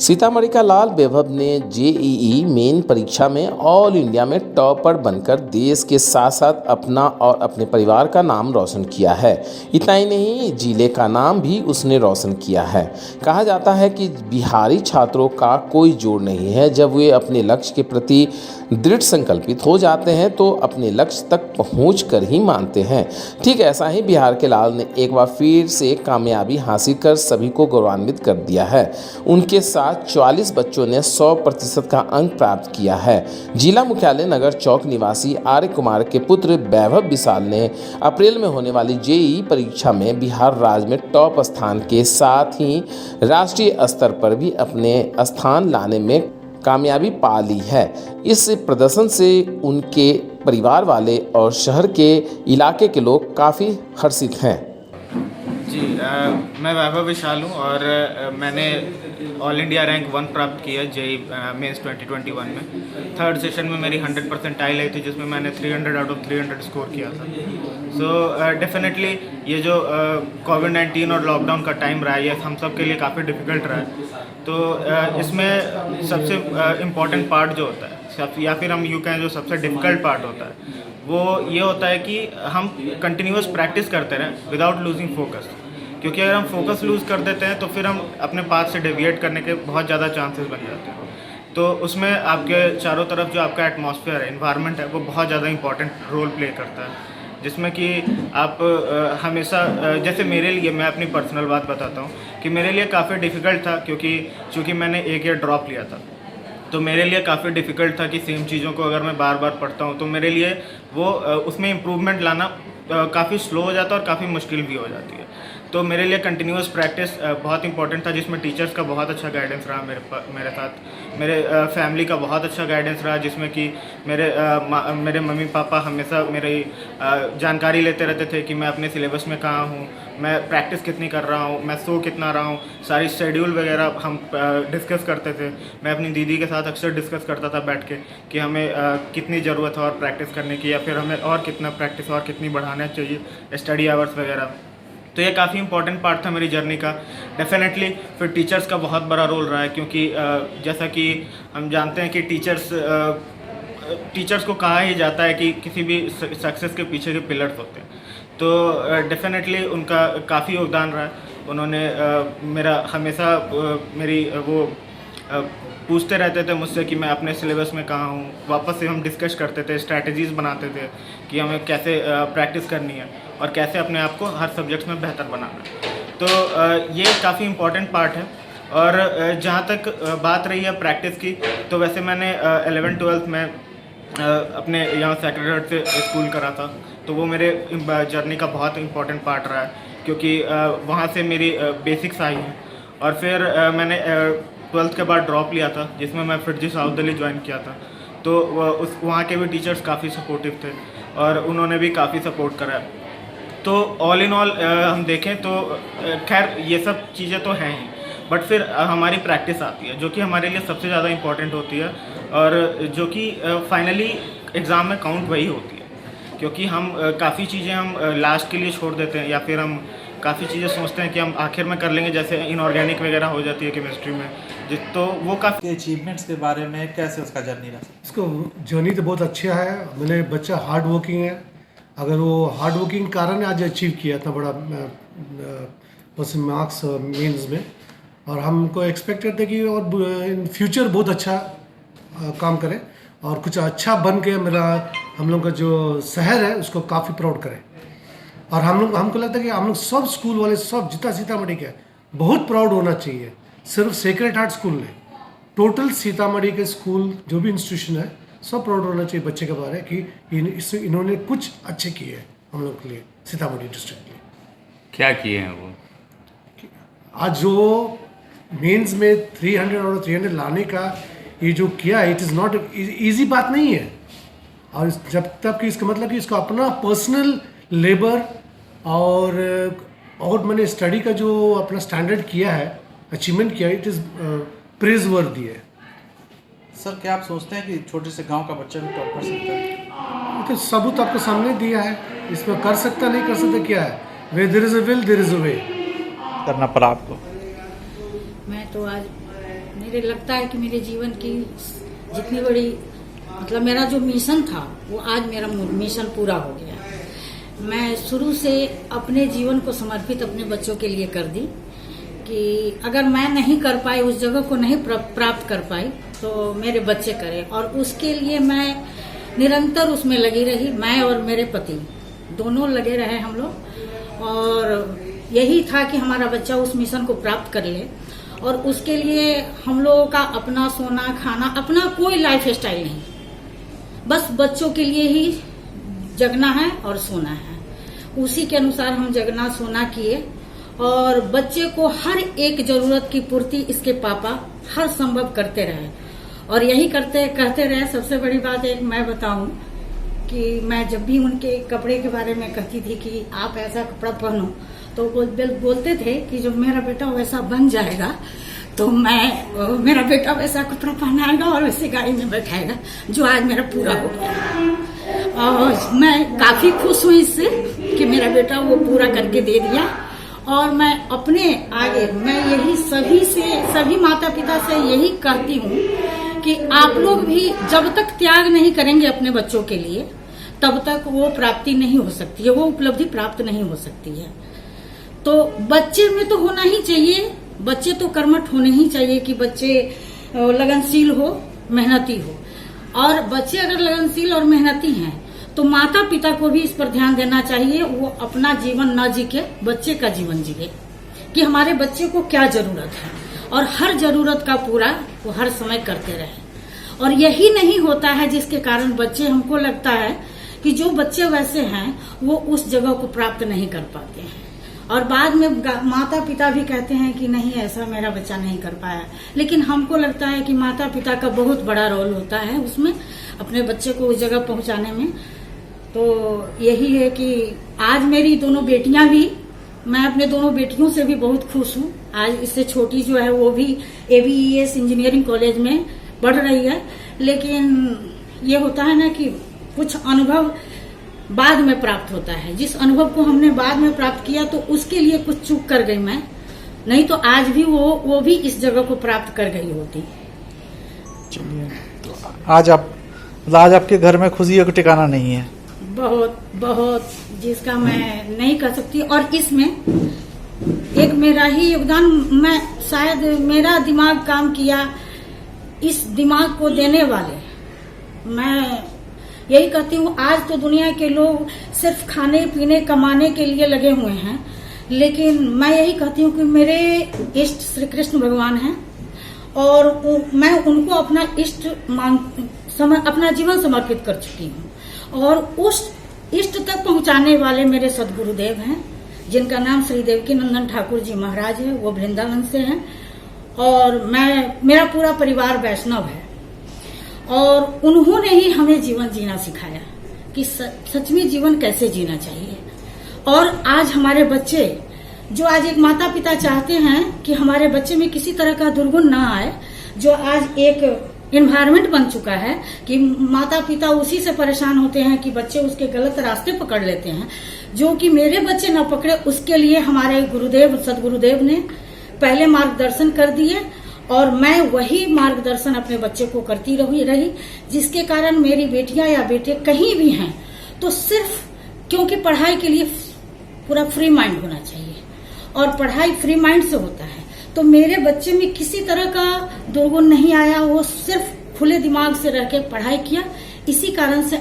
सीतामढ़ी का लाल वैभव ने JEE main परीक्षा में ऑल इंडिया में टॉपर बनकर देश के साथ साथ अपना और अपने परिवार का नाम रोशन किया है। इतना ही नहीं, जिले का नाम भी उसने रोशन किया है। कहा जाता है कि बिहारी छात्रों का कोई जोड़ नहीं है। जब वे अपने लक्ष्य के प्रति दृढ़ संकल्पित हो जाते हैं तो अपने लक्ष्य तक पहुँच कर ही मानते हैं। ठीक ऐसा ही बिहार के लाल ने एक बार फिर से कामयाबी हासिल कर सभी को गौरवान्वित कर दिया है। उनके साथ 44 बच्चों ने 100% का अंक प्राप्त किया है। जिला मुख्यालय नगर चौक निवासी आर्य कुमार के पुत्र वैभव विशाल ने अप्रैल में होने वाली जेईई परीक्षा में बिहार राज्य में टॉप स्थान के साथ ही राष्ट्रीय स्तर पर भी अपने स्थान लाने में कामयाबी पा ली है। इस प्रदर्शन से उनके परिवार वाले और शहर के इलाके के लोग काफ़ी हर्षित हैं। जी मैं वैभव विशाल हूँ और मैंने ऑल इंडिया रैंक 1 प्राप्त किया जेईई मेंस 2021 में। थर्ड सेशन में मेरी 100 परसेंटाइल आई थी, जिसमें मैंने 300 आउट ऑफ 300 स्कोर किया था। सो डेफिनेटली ये जो कोविड-19 और लॉकडाउन का टाइम रहा है, ये हम सब के लिए काफ़ी डिफ़िकल्ट रहा है। तो इसमें सबसे इम्पॉर्टेंट पार्ट जो होता है, या फिर हम यूँ कहें जो सबसे डिफ़िकल्ट पार्ट होता है, वो ये होता है कि हम कंटिन्यूस प्रैक्टिस करते रहें विदाउट लूजिंग फोकस। क्योंकि अगर हम फोकस लूज़ कर देते हैं तो फिर हम अपने पाथ से डेविएट करने के बहुत ज़्यादा चांसेस बन जाते हैं। तो उसमें आपके चारों तरफ जो आपका एटमॉस्फेयर है, इन्वायरमेंट है, वो बहुत ज़्यादा इंपॉर्टेंट रोल प्ले करता है। जिसमें कि आप हमेशा जैसे मेरे लिए, मैं अपनी पर्सनल बात बताता हूँ कि मेरे लिए काफ़ी डिफ़िकल्ट था, क्योंकि मैंने एक ईयर ड्रॉप लिया था। तो मेरे लिए काफ़ी डिफ़िकल्ट था कि सेम चीज़ों को अगर मैं बार बार पढ़ता हूँ तो मेरे लिए वो उसमें इम्प्रूवमेंट लाना काफ़ी स्लो हो जाता है और काफ़ी मुश्किल भी हो जाती है। तो मेरे लिए कंटिन्यूस प्रैक्टिस बहुत इंपॉर्टेंट था, जिसमें टीचर्स का बहुत अच्छा गाइडेंस रहा मेरे साथ। मेरे फैमिली का बहुत अच्छा गाइडेंस रहा, जिसमें कि मेरे मम्मी पापा हमेशा मेरी जानकारी लेते रहते थे कि मैं अपने सिलेबस में कहाँ हूँ, मैं प्रैक्टिस कितनी कर रहा हूँ, मैं सो कितना रहा हूँ। सारी शेड्यूल वगैरह हम डिस्कस करते थे। मैं अपनी दीदी के साथ अक्सर डिस्कस करता था बैठ के कि हमें कितनी ज़रूरत है और प्रैक्टिस करने की, या फिर हमें और कितना प्रैक्टिस और कितनी बढ़ाना चाहिए, स्टडी आवर्स वगैरह। तो ये काफ़ी इंपॉर्टेंट पार्ट था मेरी जर्नी का। डेफिनेटली फिर टीचर्स का बहुत बड़ा रोल रहा है, क्योंकि जैसा कि हम जानते हैं कि टीचर्स को कहा ही जाता है कि किसी भी सक्सेस के पीछे के पिलर्स होते हैं। तो डेफिनेटली उनका काफ़ी योगदान रहा है। उन्होंने मेरा हमेशा मेरी वो पूछते रहते थे मुझसे कि मैं अपने सिलेबस में कहाँ हूँ। वापस से हम डिस्कस करते थे, स्ट्रैटेजीज़ बनाते थे कि हमें कैसे प्रैक्टिस करनी है और कैसे अपने आप को हर सब्जेक्ट्स में बेहतर बनाना है। तो ये काफ़ी इम्पॉर्टेंट पार्ट है। और जहाँ तक बात रही है प्रैक्टिस की, तो वैसे मैंने 11th-12th में अपने यहाँ सेक्रेड हार्ट से स्कूल करा था। तो वो मेरे जर्नी का बहुत इम्पॉर्टेंट पार्ट रहा है, क्योंकि वहाँ से मेरी बेसिक्स आई हैं। और फिर मैंने 12th के बाद ड्रॉप लिया था, जिसमें मैं फिर साउथ दिल्ली ज्वाइन किया था। तो वहाँ के भी टीचर्स काफ़ी सपोर्टिव थे और उन्होंने भी काफ़ी सपोर्ट करा। तो ऑल इन ऑल हम देखें तो खैर ये सब चीज़ें तो हैं ही, बट फिर हमारी प्रैक्टिस आती है, जो कि हमारे लिए सबसे ज़्यादा इम्पॉर्टेंट होती है, और जो कि फाइनली एग्ज़ाम में काउंट वही होती है। क्योंकि हम काफ़ी चीज़ें हम लास्ट के लिए छोड़ देते हैं, या फिर हम काफ़ी चीज़ें सोचते हैं कि हम आखिर में कर लेंगे, जैसे इनऑर्गेनिक वगैरह हो जाती है केमिस्ट्री में। तो वो काफ़ी अचीवमेंट्स के बारे में कैसे उसका जर्नी रहा? इसको जर्नी तो बहुत अच्छा है। मैंने बच्चा हार्ड वर्किंग है। अगर वो हार्ड वर्किंग कारण आज अचीव किया इतना बड़ा परसेंट मार्क्स मेंस में, और हमको एक्सपेक्ट करते कि और इन फ्यूचर बहुत अच्छा काम करे और कुछ अच्छा बन के हम लोग का जो शहर है उसको काफ़ी प्राउड करें। और हमको लगता है कि हम लोग सब स्कूल वाले, सब जितना सीतामढ़ी के बहुत प्राउड होना चाहिए। सिर्फ सेक्रेड हार्ट स्कूल नहीं, टोटल सीतामढ़ी के स्कूल जो भी इंस्टीट्यूशन है, सब प्राउड होना चाहिए बच्चे के बारे कि इन्होंने कुछ अच्छे किए हैं हम लोग के लिए, सीतामढ़ी डिस्ट्रिक्ट के लिए। क्या किए हैं वो? आज जो मेंस में 300 और 300 लाने का ये जो किया है, इट इज़ नॉट ईजी बात नहीं है। और जब तक कि इसका मतलब कि इसको अपना पर्सनल लेबर और मैंने स्टडी का जो अपना स्टैंडर्ड किया है, अचीवमेंट किया है, इट इज़ प्रेज वर्दी है। सर, क्या आप सोचते हैं कि छोटे से गांव का बच्चा भी टॉप कर सकता है? तो सबूत आपको सामने दिया है, इसमें कर सकता नहीं कर सकता क्या है, way there is a will there is a way. करना पड़ा आपको? मैं तो आज मेरे लगता है कि मेरे जीवन की जितनी बड़ी मतलब मेरा जो मिशन था वो आज मेरा मिशन पूरा हो गया। मैं शुरू से अपने जीवन को समर्पित अपने बच्चों के लिए कर दी कि अगर मैं नहीं कर पाई, उस जगह को नहीं प्राप्त कर पाई, तो मेरे बच्चे करें। और उसके लिए मैं निरंतर उसमें लगी रही। मैं और मेरे पति दोनों लगे रहे हम लोग, और यही था कि हमारा बच्चा उस मिशन को प्राप्त कर ले। और उसके लिए हम लोगों का अपना सोना खाना, अपना कोई लाइफ स्टाइल नहीं, बस बच्चों के लिए ही जगना है और सोना है। उसी के अनुसार हम जगना सोना किए और बच्चे को हर एक जरूरत की पूर्ति इसके पापा हर संभव करते रहे। और यही करते रहे। सबसे बड़ी बात एक मैं बताऊं कि मैं जब भी उनके कपड़े के बारे में कहती थी कि आप ऐसा कपड़ा पहनो, तो वो बोलते थे कि जब मेरा बेटा वैसा बन जाएगा तो मेरा बेटा वैसा कपड़ा पहनाएगा और वैसे गाड़ी में बैठाएगा, जो आज मेरा पूरा हो गया। और मैं काफी खुश हुई इससे कि मेरा बेटा वो पूरा करके दे दिया। और मैं अपने आगे मैं यही सभी माता पिता से यही कहती हूँ कि आप लोग भी जब तक त्याग नहीं करेंगे अपने बच्चों के लिए, तब तक वो प्राप्ति नहीं हो सकती है, वो उपलब्धि प्राप्त नहीं हो सकती है। तो बच्चे में तो होना ही चाहिए, बच्चे तो कर्मठ होने ही चाहिए कि बच्चे लगनशील हो, मेहनती हो। और बच्चे अगर लगनशील और मेहनती हैं तो माता पिता को भी इस पर ध्यान देना चाहिए। वो अपना जीवन न जी के बच्चे का जीवन जिए, कि हमारे बच्चे को क्या जरूरत है, और हर जरूरत का पूरा वो हर समय करते रहे। और यही नहीं होता है जिसके कारण बच्चे, हमको लगता है कि जो बच्चे वैसे हैं वो उस जगह को प्राप्त नहीं कर पाते हैं। और बाद में माता पिता भी कहते हैं कि नहीं, ऐसा मेरा बच्चा नहीं कर पाया। लेकिन हमको लगता है कि माता पिता का बहुत बड़ा रोल होता है उसमें, अपने बच्चे को उस जगह पहुंचाने में। तो यही है कि आज मेरी दोनों बेटियां भी, मैं अपने दोनों बेटियों से भी बहुत खुश हूँ। आज इससे छोटी जो है वो भी ABES इंजीनियरिंग कॉलेज में पढ़ रही है। लेकिन ये होता है ना कि कुछ अनुभव बाद में प्राप्त होता है। जिस अनुभव को हमने बाद में प्राप्त किया तो उसके लिए कुछ चूक कर गई मैं, नहीं तो आज भी वो भी इस जगह को प्राप्त कर गई होती। चलिए, आज आपके घर में खुशियों का ठिकाना नहीं है। बहुत जिसका मैं नहीं कर सकती। और इसमें एक मेरा ही योगदान, मैं शायद मेरा दिमाग काम किया, इस दिमाग को देने वाले मैं यही कहती हूँ। आज तो दुनिया के लोग सिर्फ खाने पीने कमाने के लिए लगे हुए हैं, लेकिन मैं यही कहती हूँ कि मेरे इष्ट श्री कृष्ण भगवान हैं और मैं उनको अपना इष्ट अपना जीवन समर्पित कर चुकी हूँ। और उस इष्ट तक पहुँचाने वाले मेरे सदगुरुदेव हैं, जिनका नाम श्री देवकी नंदन ठाकुर जी महाराज है। वो वृंदावन से हैं और मेरा पूरा परिवार वैष्णव है। और उन्होंने ही हमें जीवन जीना सिखाया कि सच में जीवन कैसे जीना चाहिए। और आज हमारे बच्चे, जो आज एक माता पिता चाहते हैं कि हमारे बच्चे में किसी तरह का दुर्गुण ना आए, जो आज एक एनवायरनमेंट बन चुका है कि माता पिता उसी से परेशान होते हैं कि बच्चे उसके गलत रास्ते पकड़ लेते हैं, जो कि मेरे बच्चे न पकड़े, उसके लिए हमारे गुरुदेव सदगुरुदेव ने पहले मार्गदर्शन कर दिए। और मैं वही मार्गदर्शन अपने बच्चे को करती रही, जिसके कारण मेरी बेटियां या बेटे कहीं भी हैं तो सिर्फ क्योंकि पढ़ाई के लिए पूरा फ्री माइंड होना चाहिए, और पढ़ाई फ्री माइंड से होता है। तो मेरे बच्चे में किसी तरह का दुर्गुण नहीं आया, वो सिर्फ खुले दिमाग से रह के पढ़ाई किया। इसी कारण से